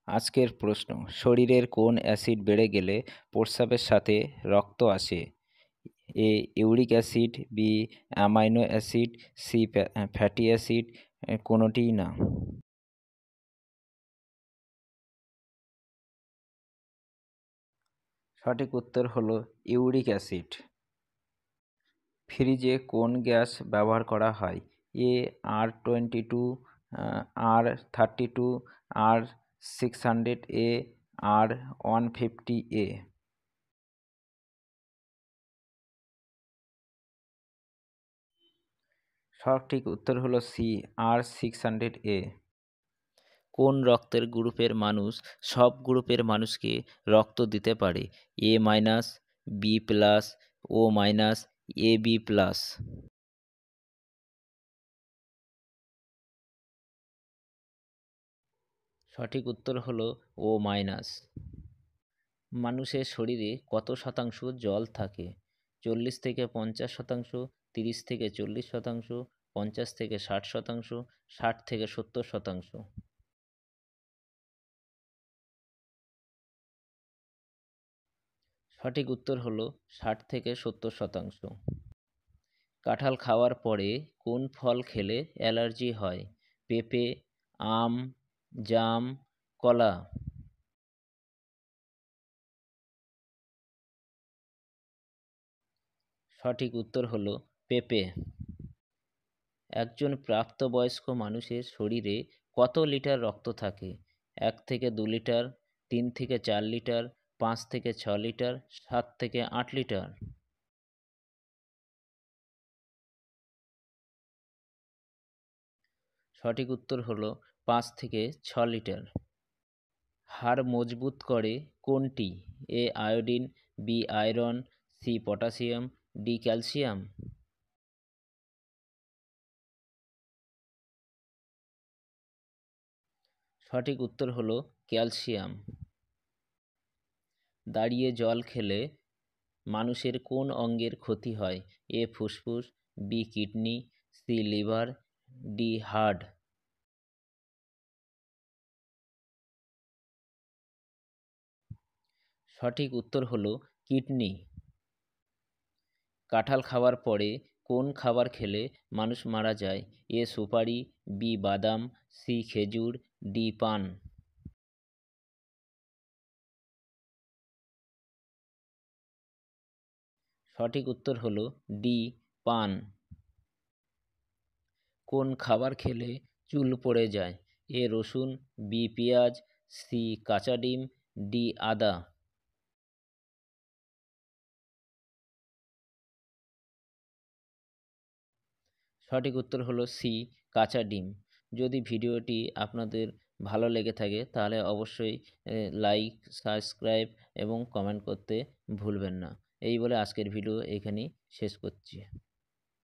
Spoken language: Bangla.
আজকের প্রশ্ন, শরীরের কোন অ্যাসিড বেড়ে গেলে প্রস্রাবের সাথে রক্ত আসে? A uric acid, B amino acid, C fatty acid, কোনোটিই না। সঠিক উত্তর হলো ইউরিক অ্যাসিড। ফ্রিজে কোন গ্যাস ব্যবহার করা হয়? এ R22, R32, R600A, R150A। সঠিক উত্তর হলো সি R600A। কোন রক্তের গ্রুপের মানুষ সব গ্রুপের মানুষকে রক্ত দিতে পারে? এ minus, B plus, O minus, A B plus. সঠিক উত্তর হলো ও মাইনাস। মানুষের শরীরে কত শতাংশ জল থাকে? 40 থেকে 50%, 30 থেকে 40%, 50 থেকে 60%, 60 থেকে 70%। সঠিক উত্তর হলো 60 থেকে 70%। কাঁঠাল খাওয়ার পরে কোন ফল খেলে অ্যালার্জি হয়? পেঁপে, আম, জাম, কলা। সঠিক উত্তর হলো পেঁপে। একজন প্রাপ্তবয়স্ক মানুষের শরীরে কত লিটার রক্ত থাকে? 1 থেকে 2 লিটার, 3 থেকে 4 লিটার, 5 থেকে 6 লিটার, 7 থেকে 8 লিটার। সঠিক উত্তর হলো 5 থেকে 6 লিটার। হাড় মজবুত করে কোনটি? A iodine, B iron, C potassium, D calcium. সঠিক উত্তর হলো ক্যালসিয়াম। দাঁড়িয়ে জল খেলে মানুষের কোন অঙ্গের ক্ষতি হয়? এ ফুসফুস, B kidney, C liver, D heart. সঠিক উত্তর হলো কিডনি। কাঁঠাল খাওয়ার পরে কোন খাবার খেলে মানুষ মারা যায়? এ সুপারি, বি বাদাম, সি খেজুর, ডি পান। সঠিক উত্তর হলো ডি পান। কোন খাবার খেলে চুল পড়ে যায়? এ রসুন, বি পেঁয়াজ, সি কাঁচা ডিম, ডি আদা। সঠিক উত্তর হলো সি কাঁচা ডিম। যদি ভিডিওটি আপনাদের ভালো লেগে থাকে তাহলে অবশ্যই লাইক, সাবস্ক্রাইব এবং কমেন্ট করতে ভুলবেন না। এই বলে আজকের ভিডিও এখানেই শেষ করছি।